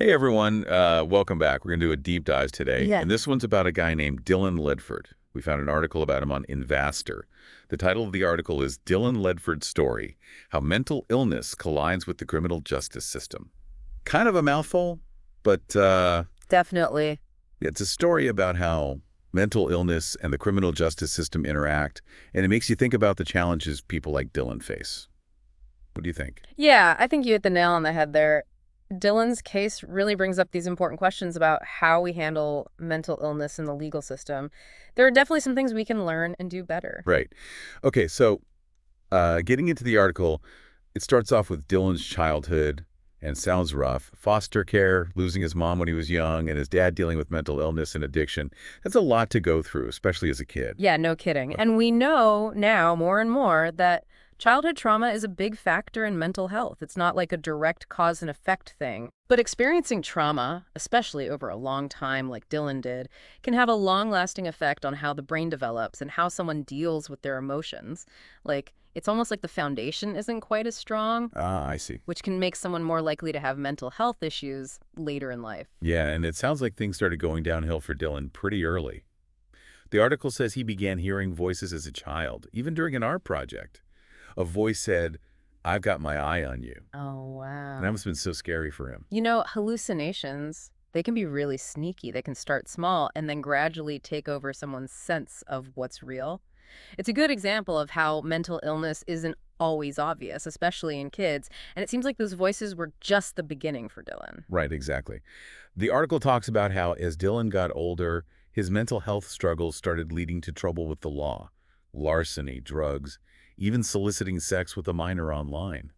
Hey everyone, welcome back. We're going to do a deep dive today, Yes. and this one's about a guy named Dillon Ledford. We found an article about him on Investor. The title of the article is Dillon Ledford's Story, How Mental Illness Collides with the Criminal Justice System. Kind of a mouthful, but Definitely. it's a story about how mental illness and the criminal justice system interact, and it makes you think about the challenges people like Dillon face. What do you think? Yeah, I think you hit the nail on the head there. Dylan's case really brings up these important questions about how we handle mental illness in the legal system. There are definitely some things we can learn and do better. Right. Okay, so getting into the article, it starts off with Dylan's childhood and sounds rough. Foster care, losing his mom when he was young, and his dad dealing with mental illness and addiction. That's a lot to go through, especially as a kid. Yeah, no kidding. And we know now more and more that childhood trauma is a big factor in mental health. It's not like a direct cause and effect thing. But experiencing trauma, especially over a long time like Dylan did, can have a long-lasting effect on how the brain develops and how someone deals with their emotions. Like, it's almost like the foundation isn't quite as strong, Ah, I see. which can make someone more likely to have mental health issues later in life. Yeah, and it sounds like things started going downhill for Dylan pretty early. The article says he began hearing voices as a child, even during an art project. A voice said, "I've got my eye on you." Oh, And that wow. must have been so scary for him. You know, hallucinations, they can be really sneaky. They can start small and then gradually take over someone's sense of what's real. It's a good example of how mental illness isn't always obvious, especially in kids. And it seems like those voices were just the beginning for Dylan. Right, exactly. The article talks about how as Dylan got older, his mental health struggles started leading to trouble with the law, larceny, drugs, even soliciting sex with a minor online.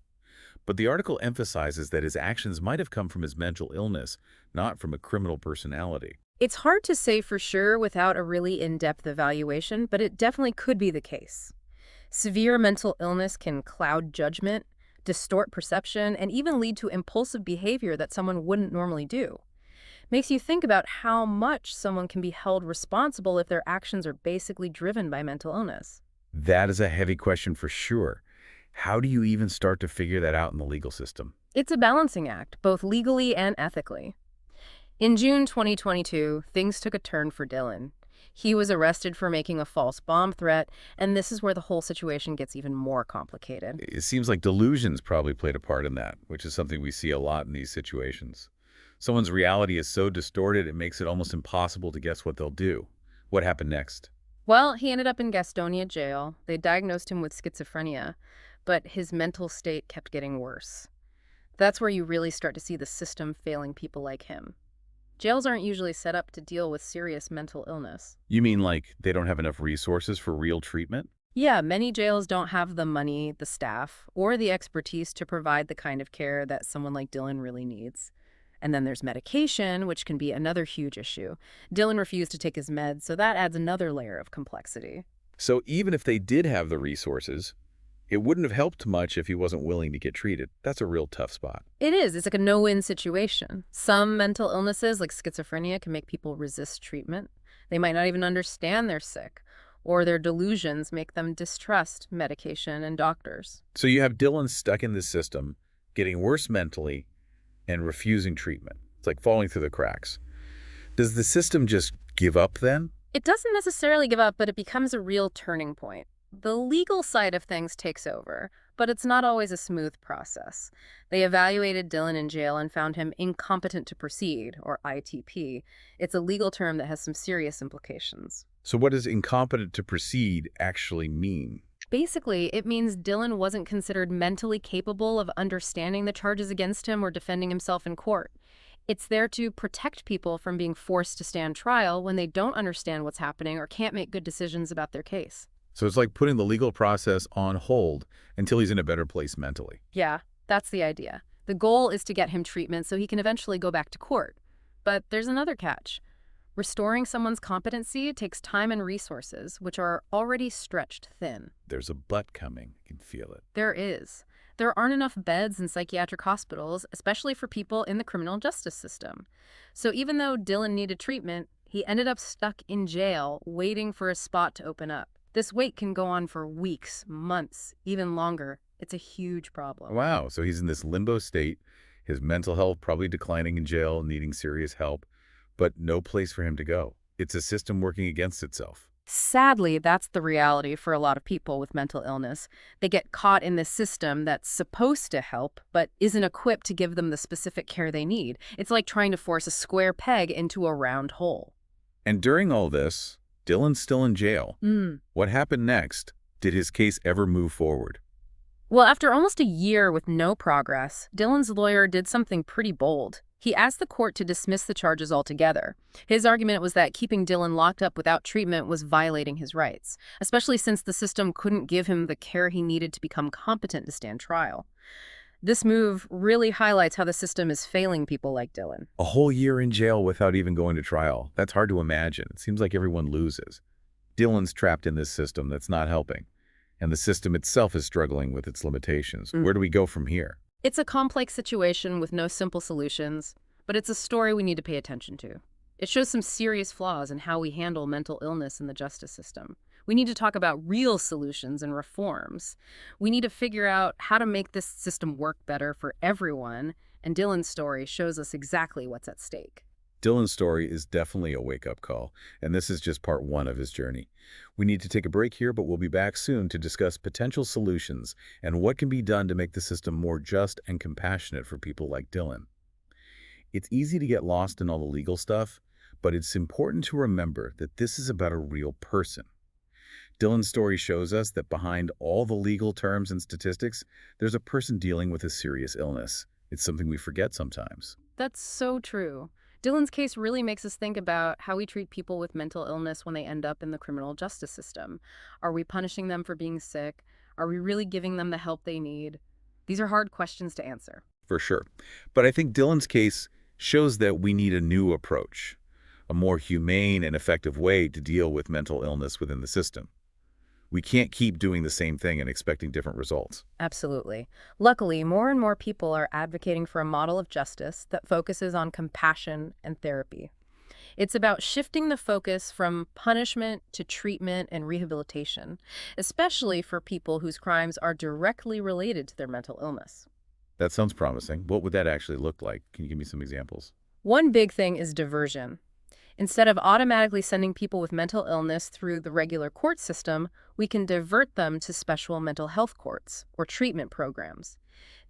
But the article emphasizes that his actions might have come from his mental illness, not from a criminal personality. It's hard to say for sure without a really in-depth evaluation, but it definitely could be the case. Severe mental illness can cloud judgment, distort perception, and even lead to impulsive behavior that someone wouldn't normally do. Makes you think about how much someone can be held responsible if their actions are basically driven by mental illness. That is a heavy question for sure. How do you even start to figure that out in the legal system? It's a balancing act, both legally and ethically. In June 2022, things took a turn for Dylan. He was arrested for making a false bomb threat, and this is where the whole situation gets even more complicated. It seems like delusions probably played a part in that, which is something we see a lot in these situations. Someone's reality is so distorted it makes it almost impossible to guess what they'll do. What happened next? Well, he ended up in Gastonia jail. They diagnosed him with schizophrenia, but his mental state kept getting worse. That's where you really start to see the system failing people like him. Jails aren't usually set up to deal with serious mental illness. You mean like they don't have enough resources for real treatment? Yeah, many jails don't have the money, the staff, or the expertise to provide the kind of care that someone like Dylan really needs. And then there's medication, which can be another huge issue. Dylan refused to take his meds, so that adds another layer of complexity. So even if they did have the resources, it wouldn't have helped much if he wasn't willing to get treated. That's a real tough spot. It is. It's like a no-win situation. Some mental illnesses, like schizophrenia, can make people resist treatment. They might not even understand they're sick, or their delusions make them distrust medication and doctors. So you have Dylan stuck in this system, getting worse mentally, and refusing treatment. It's like falling through the cracks. Does the system just give up then? It doesn't necessarily give up, but it becomes a real turning point. The legal side of things takes over, but it's not always a smooth process. They evaluated Dylan in jail and found him incompetent to proceed, or ITP. It's a legal term that has some serious implications. So what does incompetent to proceed actually mean? Basically, it means Dylan wasn't considered mentally capable of understanding the charges against him or defending himself in court. It's there to protect people from being forced to stand trial when they don't understand what's happening or can't make good decisions about their case. So it's like putting the legal process on hold until he's in a better place mentally. Yeah, that's the idea. The goal is to get him treatment so he can eventually go back to court. But there's another catch. Restoring someone's competency takes time and resources, which are already stretched thin. There's a but coming. I can feel it. There is. There aren't enough beds in psychiatric hospitals, especially for people in the criminal justice system. So even though Dylan needed treatment, he ended up stuck in jail waiting for a spot to open up. This wait can go on for weeks, months, even longer. It's a huge problem. Wow, so he's in this limbo state. His mental health probably declining in jail, needing serious help, but no place for him to go. It's a system working against itself. Sadly, that's the reality for a lot of people with mental illness. They get caught in this system that's supposed to help, but isn't equipped to give them the specific care they need. It's like trying to force a square peg into a round hole. And during all this, Dillon's still in jail. What happened next? Did his case ever move forward? Well, after almost a year with no progress, Dillon's lawyer did something pretty bold. He asked the court to dismiss the charges altogether. His argument was that keeping Dillon locked up without treatment was violating his rights, especially since the system couldn't give him the care he needed to become competent to stand trial. This move really highlights how the system is failing people like Dillon. A whole year in jail without even going to trial. That's hard to imagine. It seems like everyone loses. Dillon's trapped in this system that's not helping, and the system itself is struggling with its limitations. Where do we go from here? It's a complex situation with no simple solutions, but it's a story we need to pay attention to. It shows some serious flaws in how we handle mental illness in the justice system. We need to talk about real solutions and reforms. We need to figure out how to make this system work better for everyone, and Dillon's story shows us exactly what's at stake. Dillon's story is definitely a wake-up call, and this is just part one of his journey. We need to take a break here, but we'll be back soon to discuss potential solutions and what can be done to make the system more just and compassionate for people like Dillon. It's easy to get lost in all the legal stuff, but it's important to remember that this is about a real person. Dillon's story shows us that behind all the legal terms and statistics, there's a person dealing with a serious illness. It's something we forget sometimes. That's so true. Dillon's case really makes us think about how we treat people with mental illness when they end up in the criminal justice system. Are we punishing them for being sick? Are we really giving them the help they need? These are hard questions to answer. For sure. But I think Dillon's case shows that we need a new approach, a more humane and effective way to deal with mental illness within the system. We can't keep doing the same thing and expecting different results. Absolutely. Luckily, more and more people are advocating for a model of justice that focuses on compassion and therapy. It's about shifting the focus from punishment to treatment and rehabilitation, especially for people whose crimes are directly related to their mental illness. That sounds promising. What would that actually look like? Can you give me some examples? One big thing is diversion. Instead of automatically sending people with mental illness through the regular court system, we can divert them to special mental health courts or treatment programs.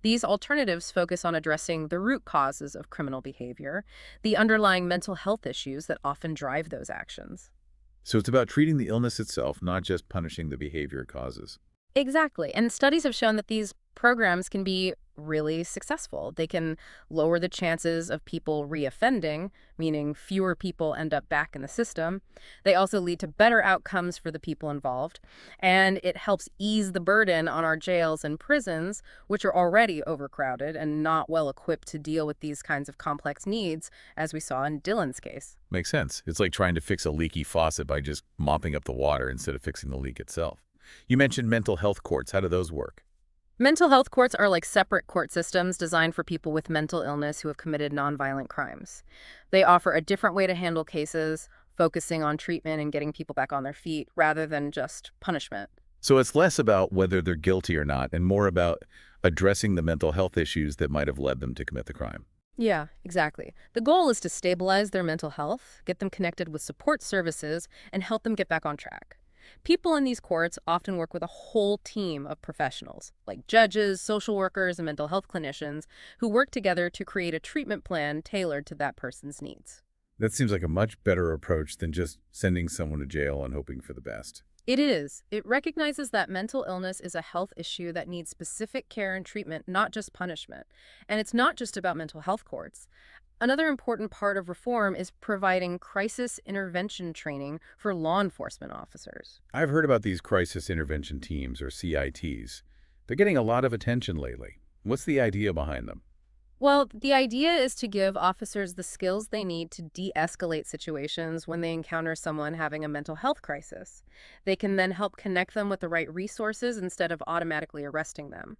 These alternatives focus on addressing the root causes of criminal behavior, the underlying mental health issues that often drive those actions. So it's about treating the illness itself, not just punishing the behavior it causes. Exactly. And studies have shown that these programs can be really successful. They can lower the chances of people reoffending, meaning fewer people end up back in the system. They also lead to better outcomes for the people involved. And it helps ease the burden on our jails and prisons, which are already overcrowded and not well equipped to deal with these kinds of complex needs, as we saw in Dillon's case. Makes sense. It's like trying to fix a leaky faucet by just mopping up the water instead of fixing the leak itself. You mentioned mental health courts. How do those work? Mental health courts are like separate court systems designed for people with mental illness who have committed nonviolent crimes. They offer a different way to handle cases, focusing on treatment and getting people back on their feet rather than just punishment. So it's less about whether they're guilty or not and more about addressing the mental health issues that might have led them to commit the crime. Yeah, exactly. The goal is to stabilize their mental health, get them connected with support services, and help them get back on track. People in these courts often work with a whole team of professionals, like judges, social workers, and mental health clinicians, who work together to create a treatment plan tailored to that person's needs. That seems like a much better approach than just sending someone to jail and hoping for the best. It is. It recognizes that mental illness is a health issue that needs specific care and treatment, not just punishment. And it's not just about mental health courts. Another important part of reform is providing crisis intervention training for law enforcement officers. I've heard about these crisis intervention teams, or CITs. They're getting a lot of attention lately. What's the idea behind them? Well, the idea is to give officers the skills they need to de-escalate situations when they encounter someone having a mental health crisis. They can then help connect them with the right resources instead of automatically arresting them.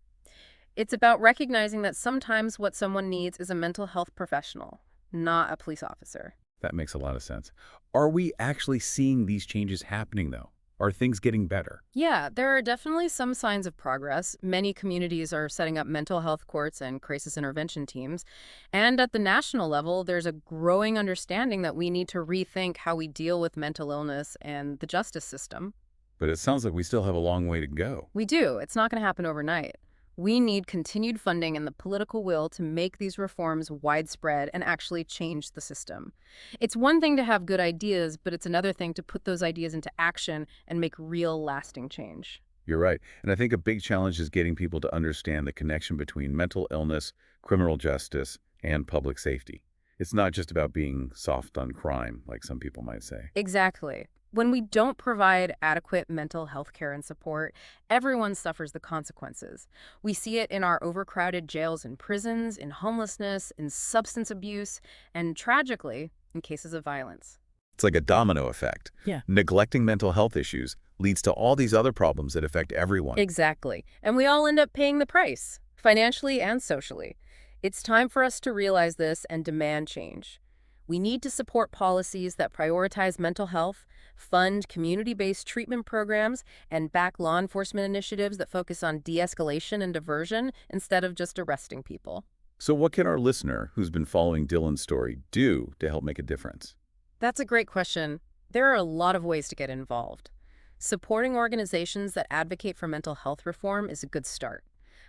It's about recognizing that sometimes what someone needs is a mental health professional, not a police officer. That makes a lot of sense. Are we actually seeing these changes happening, though? Are things getting better? Yeah, there are definitely some signs of progress. Many communities are setting up mental health courts and crisis intervention teams. And at the national level, there's a growing understanding that we need to rethink how we deal with mental illness and the justice system. But it sounds like we still have a long way to go. We do. It's not going to happen overnight. We need continued funding and the political will to make these reforms widespread and actually change the system. It's one thing to have good ideas, but it's another thing to put those ideas into action and make real lasting change. You're right. And I think a big challenge is getting people to understand the connection between mental illness, criminal justice, and public safety. It's not just about being soft on crime, like some people might say. Exactly. When we don't provide adequate mental health care and support, everyone suffers the consequences. We see it in our overcrowded jails and prisons, in homelessness, in substance abuse, and tragically, in cases of violence. It's like a domino effect. Yeah. Neglecting mental health issues leads to all these other problems that affect everyone. Exactly. And we all end up paying the price, financially and socially. It's time for us to realize this and demand change. We need to support policies that prioritize mental health, fund community-based treatment programs, and back law enforcement initiatives that focus on de-escalation and diversion instead of just arresting people. So what can our listener, who's been following Dillon's story, do to help make a difference? That's a great question. There are a lot of ways to get involved. Supporting organizations that advocate for mental health reform is a good start.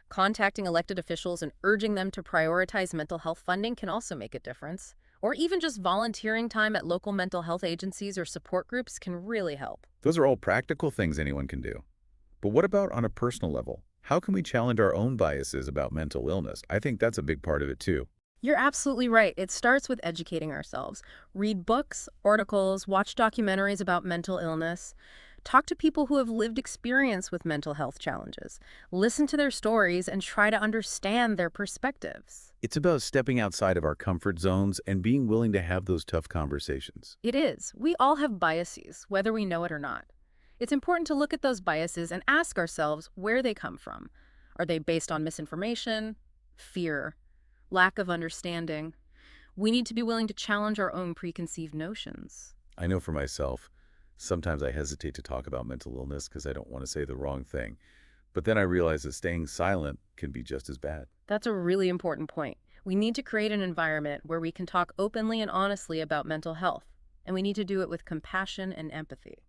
Contacting elected officials and urging them to prioritize mental health funding can also make a difference. Or even just volunteering time at local mental health agencies or support groups can really help. Those are all practical things anyone can do. But what about on a personal level? How can we challenge our own biases about mental illness? I think that's a big part of it too. You're absolutely right. It starts with educating ourselves. Read books, articles, watch documentaries about mental illness. Talk to people who have lived experience with mental health challenges. Listen to their stories and try to understand their perspectives. It's about stepping outside of our comfort zones and being willing to have those tough conversations. It is. We all have biases, whether we know it or not. It's important to look at those biases and ask ourselves where they come from. Are they based on misinformation, fear, lack of understanding? We need to be willing to challenge our own preconceived notions. I know for myself, sometimes I hesitate to talk about mental illness because I don't want to say the wrong thing. But then I realize that staying silent can be just as bad. That's a really important point. We need to create an environment where we can talk openly and honestly about mental health, and we need to do it with compassion and empathy.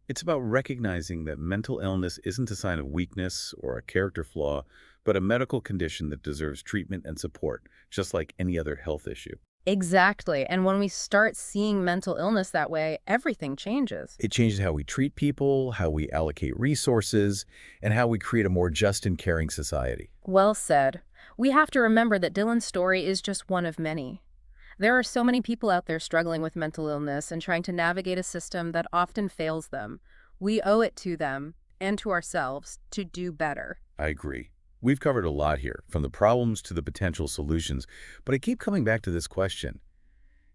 It's about recognizing that mental illness isn't a sign of weakness or a character flaw, but a medical condition that deserves treatment and support, just like any other health issue. Exactly. And when we start seeing mental illness that way, everything changes. It changes how we treat people, how we allocate resources, and how we create a more just and caring society. Well said. We have to remember that Dillon's story is just one of many. There are so many people out there struggling with mental illness and trying to navigate a system that often fails them. We owe it to them and to ourselves to do better. I agree. We've covered a lot here, from the problems to the potential solutions, but I keep coming back to this question.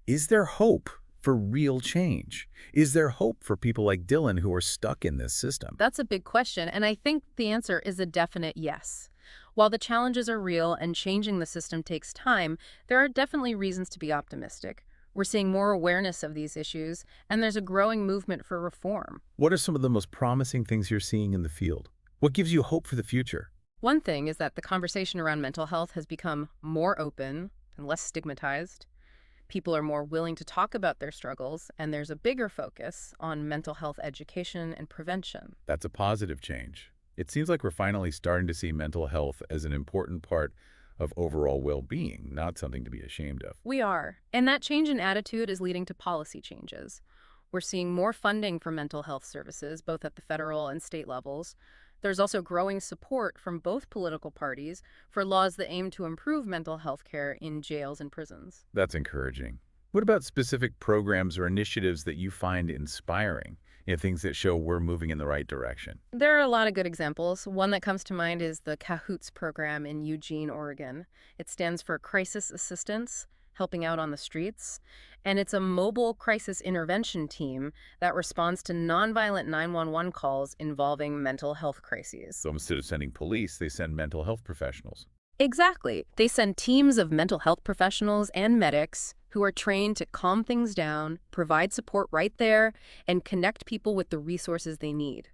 Is there hope for real change? Is there hope for people like Dillon who are stuck in this system? That's a big question, and I think the answer is a definite yes. While the challenges are real and changing the system takes time, there are definitely reasons to be optimistic. We're seeing more awareness of these issues, and there's a growing movement for reform. What are some of the most promising things you're seeing in the field? What gives you hope for the future? One thing is that the conversation around mental health has become more open and less stigmatized. People are more willing to talk about their struggles, and there's a bigger focus on mental health education and prevention. That's a positive change. It seems like we're finally starting to see mental health as an important part of overall well-being, not something to be ashamed of. We are, and that change in attitude is leading to policy changes. We're seeing more funding for mental health services, both at the federal and state levels. There's also growing support from both political parties for laws that aim to improve mental health care in jails and prisons. That's encouraging. What about specific programs or initiatives that you find inspiring? Things that show we're moving in the right direction. There are a lot of good examples. One that comes to mind is the CAHOOTS program in Eugene, Oregon. It stands for Crisis Assistance, helping out on the streets. And it's a mobile crisis intervention team that responds to nonviolent 911 calls involving mental health crises. So instead of sending police, they send mental health professionals. Exactly. They send teams of mental health professionals and medics who are trained to calm things down, provide support right there, and connect people with the resources they need.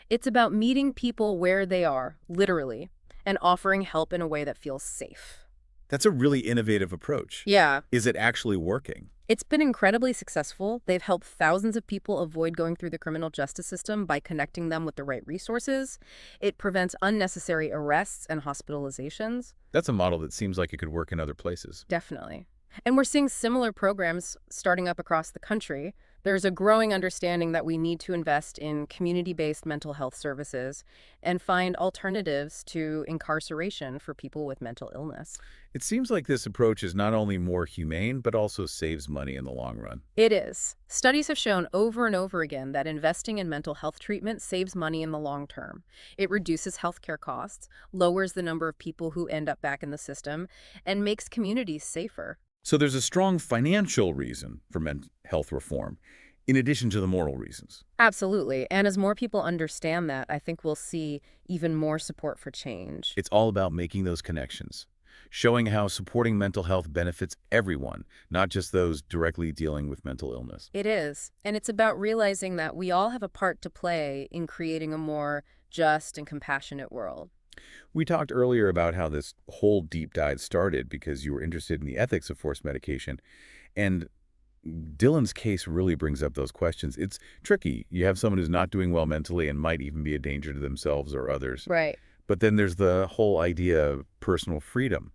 It's about meeting people where they are, literally, and offering help in a way that feels safe. That's a really innovative approach. Yeah, Is it actually working? it's been incredibly successful. They've helped thousands of people avoid going through the criminal justice system by connecting them with the right resources. It prevents unnecessary arrests and hospitalizations. That's a model that seems like it could work in other places. Definitely. And we're seeing similar programs starting up across the country. There's a growing understanding that we need to invest in community-based mental health services and find alternatives to incarceration for people with mental illness. It seems like this approach is not only more humane, but also saves money in the long run. It is. Studies have shown over and over again that investing in mental health treatment saves money in the long term. It reduces healthcare costs, lowers the number of people who end up back in the system, and makes communities safer. So there's a strong financial reason for mental health reform, in addition to the moral reasons. Absolutely. And as more people understand that, I think we'll see even more support for change. It's all about making those connections, showing how supporting mental health benefits everyone, not just those directly dealing with mental illness. It is. And it's about realizing that we all have a part to play in creating a more just and compassionate world. We talked earlier about how this whole deep dive started because you were interested in the ethics of forced medication. And Dillon's case really brings up those questions. It's tricky. You have someone who's not doing well mentally and might even be a danger to themselves or others. Right. But then there's the whole idea of personal freedom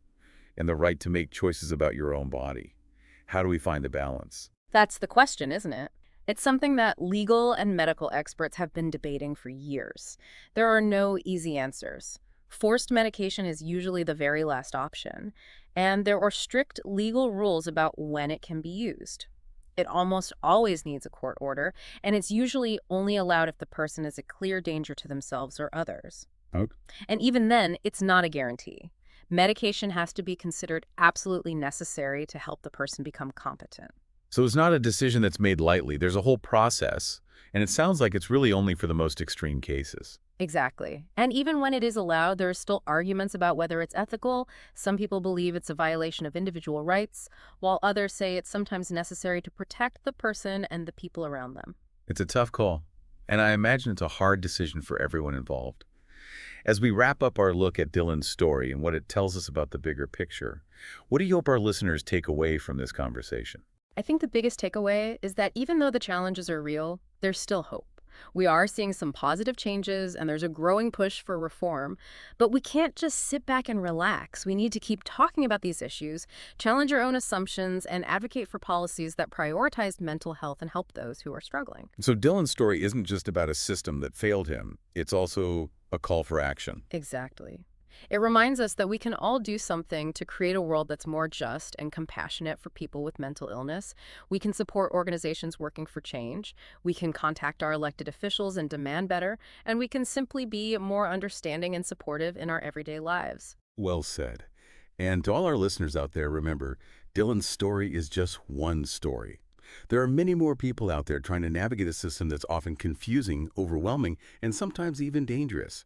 and the right to make choices about your own body. How do we find the balance? That's the question, isn't it? It's something that legal and medical experts have been debating for years. There are no easy answers. Forced medication is usually the very last option, and there are strict legal rules about when it can be used. It almost always needs a court order, and it's usually only allowed if the person is a clear danger to themselves or others. Okay. And even then, it's not a guarantee. Medication has to be considered absolutely necessary to help the person become competent. So it's not a decision that's made lightly. There's a whole process, and it sounds like it's really only for the most extreme cases. Exactly. And even when it is allowed, there are still arguments about whether it's ethical. Some people believe it's a violation of individual rights, while others say it's sometimes necessary to protect the person and the people around them. It's a tough call, and I imagine it's a hard decision for everyone involved. As we wrap up our look at Dillon's story and what it tells us about the bigger picture, what do you hope our listeners take away from this conversation? I think the biggest takeaway is that even though the challenges are real, there's still hope. We are seeing some positive changes and there's a growing push for reform, but we can't just sit back and relax. We need to keep talking about these issues, challenge our own assumptions, and advocate for policies that prioritize mental health and help those who are struggling. So Dillon's story isn't just about a system that failed him. It's also a call for action. Exactly. It reminds us that we can all do something to create a world that's more just and compassionate for people with mental illness. We can support organizations working for change. We can contact our elected officials and demand better. And we can simply be more understanding and supportive in our everyday lives. Well said. And to all our listeners out there, remember, Dillon's story is just one story. There are many more people out there trying to navigate a system that's often confusing, overwhelming, and sometimes even dangerous.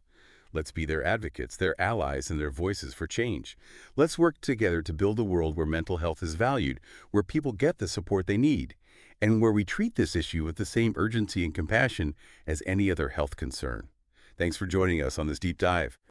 Let's be their advocates, their allies, and their voices for change. Let's work together to build a world where mental health is valued, where people get the support they need, and where we treat this issue with the same urgency and compassion as any other health concern. Thanks for joining us on this deep dive.